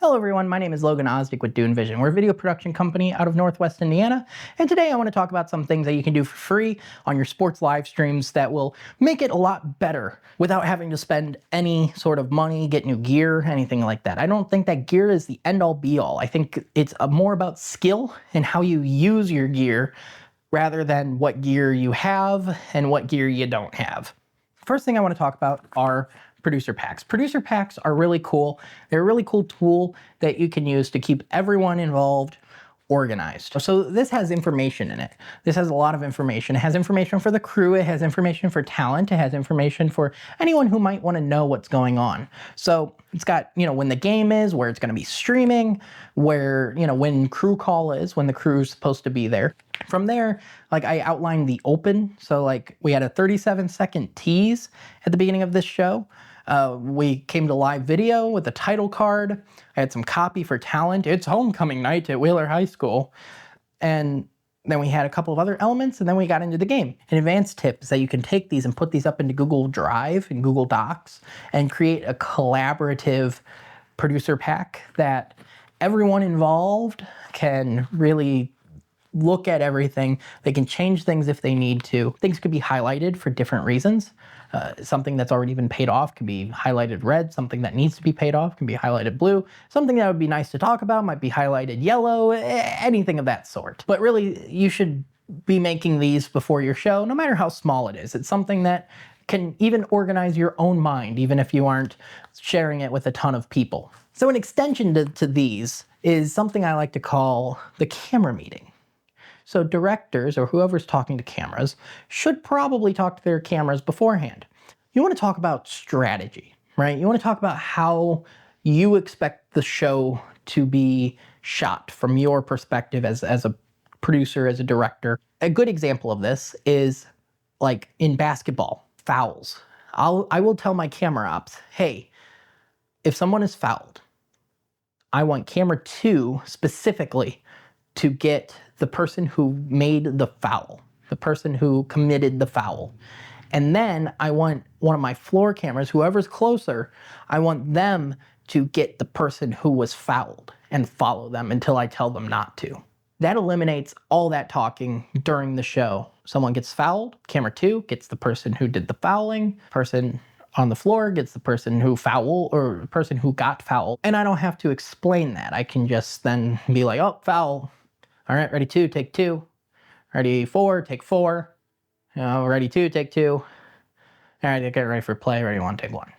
Hello everyone, my name is Logan Osdick with Dune Vision. We're a video production company out of Northwest Indiana, and today I want to talk about some things that you can do for free on your sports live streams that will make it a lot better without having to spend any sort of money, get new gear, anything like that. I don't think that gear is the end-all be-all. I think it's more about skill and how you use your gear rather than what gear you have and what gear you don't have. First thing I want to talk about are producer packs. Producer packs are really cool. They're a really cool tool that you can use to keep everyone involved organized. So this has information in it. This has a lot of information. It has information for the crew. It has information for talent. It has information for anyone who might want to know what's going on. So it's got, when the game is, where it's going to be streaming, where, when crew call is, when the crew's supposed to be there. From there, I outlined the open. So we had a 37-second tease at the beginning of this show. We came to live video with a title card. I had some copy for talent. It's homecoming night at Wheeler High School. And then we had a couple of other elements, and then we got into the game. An advanced tip is that you can take these and put these up into Google Drive and Google Docs and create a collaborative producer pack that everyone involved can really look at everything. They can change things if they need to. Things could be highlighted for different reasons. Something that's already been paid off can be highlighted red. Something that needs to be paid off can be highlighted blue. Something that would be nice to talk about might be highlighted yellow, anything of that sort. But really, you should be making these before your show, no matter how small it is. It's something that can even organize your own mind, even if you aren't sharing it with a ton of people. So an extension to these is something I like to call the camera meeting. So directors, or whoever's talking to cameras, should probably talk to their cameras beforehand. You want to talk about strategy, right? You want to talk about how you expect the show to be shot from your perspective as a producer, as a director. A good example of this is in basketball, fouls. I will tell my camera ops, hey, if someone is fouled, I want camera 2 specifically to get the person who made the foul, the person who committed the foul. And then I want one of my floor cameras, whoever's closer, I want them to get the person who was fouled and follow them until I tell them not to. That eliminates all that talking during the show. Someone gets fouled, camera 2 gets the person who did the fouling, person on the floor gets the person who fouled, or the person who got fouled. And I don't have to explain that. I can just then be like, oh, foul. All right, ready 2, take 2. Ready 4, take 4. Ready 2, take 2. All right, get ready for play. Ready 1, take 1.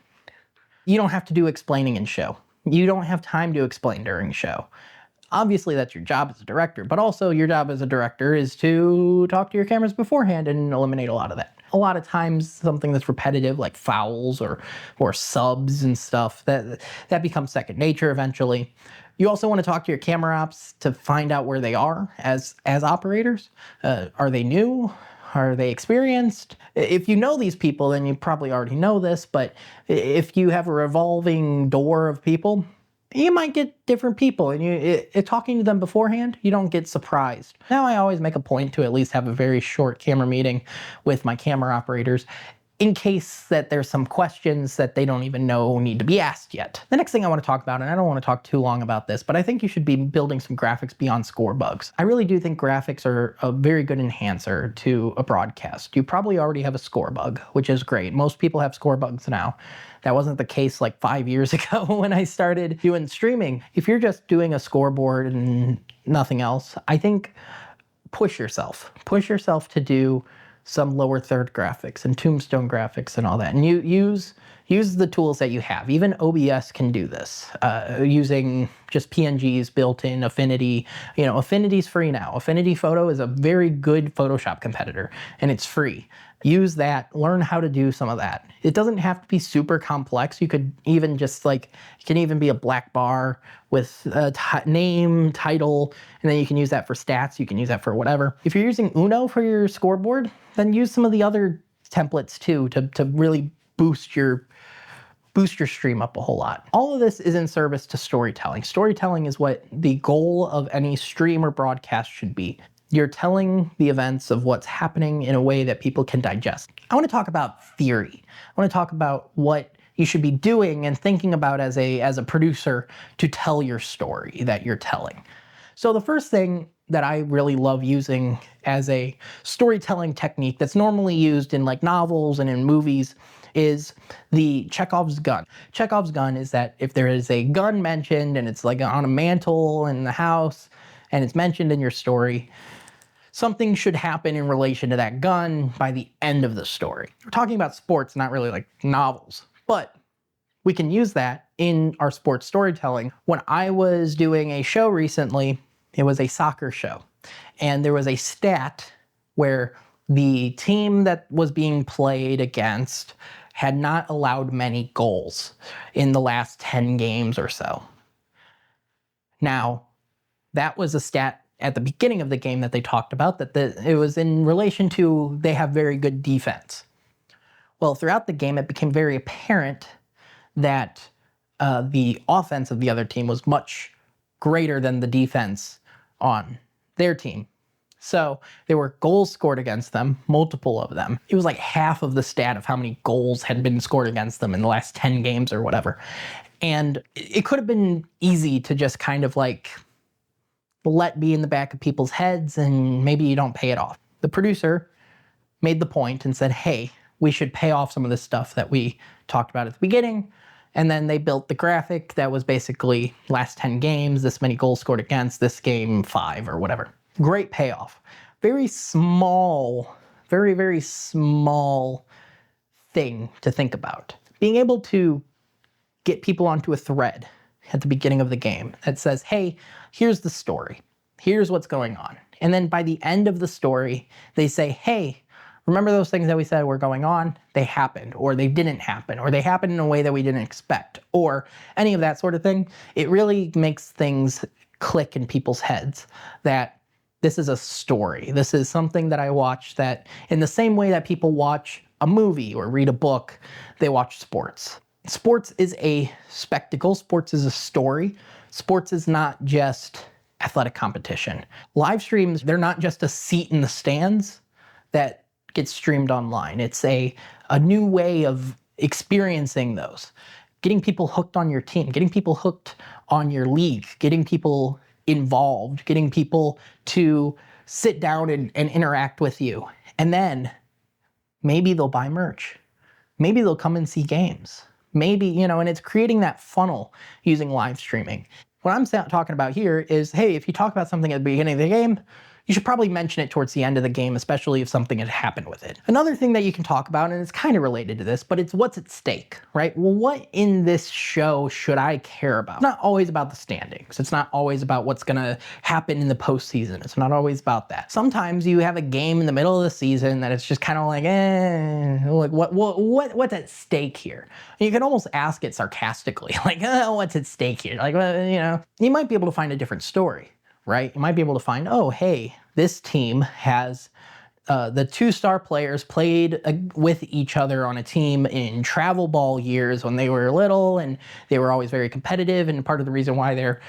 You don't have to do explaining in show. You don't have time to explain during show. Obviously, that's your job as a director, but also your job as a director is to talk to your cameras beforehand and eliminate a lot of that. A lot of times, something that's repetitive, like fouls or subs and stuff, that becomes second nature eventually. You also want to talk to your camera ops to find out where they are as operators. Are they new? Are they experienced? If you know these people, then you probably already know this, but if you have a revolving door of people, you might get different people, and talking to them beforehand, you don't get surprised. Now I always make a point to at least have a very short camera meeting with my camera operators in case that there's some questions that they don't even know need to be asked yet. The next thing I want to talk about, and I don't want to talk too long about this, but I think you should be building some graphics beyond score bugs. I really do think graphics are a very good enhancer to a broadcast. You probably already have a score bug, which is great. Most people have score bugs now. That wasn't the case 5 years ago when I started doing streaming. If you're just doing a scoreboard and nothing else, I think push yourself. Push yourself to do some lower third graphics and tombstone graphics and all that. And you use the tools that you have. Even OBS can do this, using just PNGs built in, Affinity. Affinity's free now. Affinity Photo is a very good Photoshop competitor, and it's free. Use that, learn how to do some of that. It doesn't have to be super complex. You could even just it can even be a black bar with a name, title, and then you can use that for stats. You can use that for whatever. If you're using Uno for your scoreboard, then use some of the other templates too to really boost your stream up a whole lot. All of this is in service to storytelling. Storytelling is what the goal of any stream or broadcast should be. You're telling the events of what's happening in a way that people can digest. I want to talk about theory. I want to talk about what you should be doing and thinking about as a producer to tell your story that you're telling. So the first thing that I really love using as a storytelling technique that's normally used in like novels and in movies is the Chekhov's gun. Chekhov's gun is that if there is a gun mentioned and it's like on a mantle in the house and it's mentioned in your story, something should happen in relation to that gun by the end of the story. We're talking about sports, not really like novels, but we can use that in our sports storytelling. When I was doing a show recently, it was a soccer show, and there was a stat where the team that was being played against had not allowed many goals in the last 10 games or so. Now, that was a stat at the beginning of the game that they talked about, that it was in relation to they have very good defense. Well, throughout the game, it became very apparent that the offense of the other team was much greater than the defense on their team. So there were goals scored against them, multiple of them. It was like half of the stat of how many goals had been scored against them in the last 10 games or whatever. And it could have been easy to just kind of like let be in the back of people's heads and maybe you don't pay it off. The producer made the point and said, hey, we should pay off some of this stuff that we talked about at the beginning. And then they built the graphic that was basically last 10 games, this many goals scored against, this game 5 or whatever. Great payoff. Very small, very, very small thing to think about. Being able to get people onto a thread at the beginning of the game that says, hey, here's the story. Here's what's going on. And then by the end of the story, they say, hey, remember those things that we said were going on? They happened, or they didn't happen, or they happened in a way that we didn't expect, or any of that sort of thing. It really makes things click in people's heads that this is a story. This is something that I watch that in the same way that people watch a movie or read a book, they watch sports. Sports is a spectacle. Sports is a story. Sports is not just athletic competition. Live streams, they're not just a seat in the stands that gets streamed online. It's a new way of experiencing those. Getting people hooked on your team, getting people hooked on your league, getting people involved, getting people to sit down and interact with you. And then maybe they'll buy merch. Maybe they'll come and see games. Maybe, and it's creating that funnel using live streaming. What I'm talking about here is, hey, if you talk about something at the beginning of the game, you should probably mention it towards the end of the game, especially if something had happened with it. Another thing that you can talk about, and it's kind of related to this, but it's what's at stake, right? Well, what in this show should I care about? It's not always about the standings. It's not always about what's gonna happen in the postseason. It's not always about that. Sometimes you have a game in the middle of the season that it's just kind of like, like what's at stake here? And you can almost ask it sarcastically, like, what's at stake here? Like, you might be able to find a different story. Right? You might be able to find, oh, hey, this team has the 2 star players played with each other on a team in travel ball years when they were little, and they were always very competitive. And part of the reason why they're,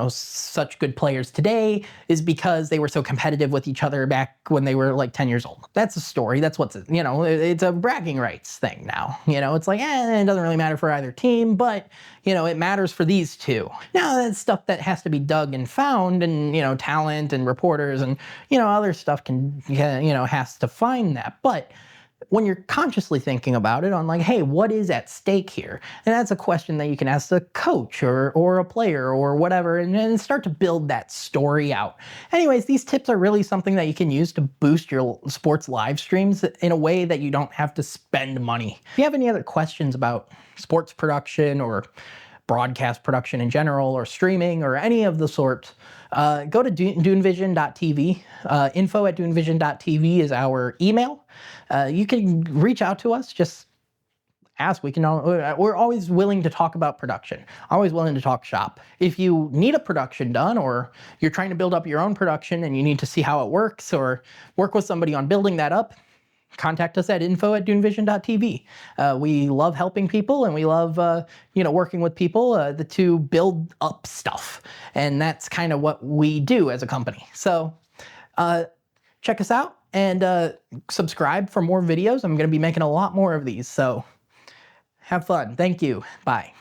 such good players today is because they were so competitive with each other back when they were like 10 years old. That's a story. That's what's, it's a bragging rights thing now. It's like, it doesn't really matter for either team, but, it matters for these two. Now, that's stuff that has to be dug and found, and, talent and reporters and, other stuff has to find that. But when you're consciously thinking about it on like, hey, what is at stake here? And that's a question that you can ask the coach or a player or whatever, and start to build that story out. Anyways, these tips are really something that you can use to boost your sports live streams in a way that you don't have to spend money. If you have any other questions about sports production or broadcast production in general, or streaming, or any of the sort, go to dunevision.tv. Info@dunevision.tv is our email. You can reach out to us, just ask. We're always willing to talk about production, always willing to talk shop. If you need a production done, or you're trying to build up your own production and you need to see how it works, or work with somebody on building that up, contact us at info@dunevision.tv. We love helping people, and we love working with people to build up stuff. And that's kind of what we do as a company. So check us out and subscribe for more videos. I'm going to be making a lot more of these. So Have fun. Thank you. Bye.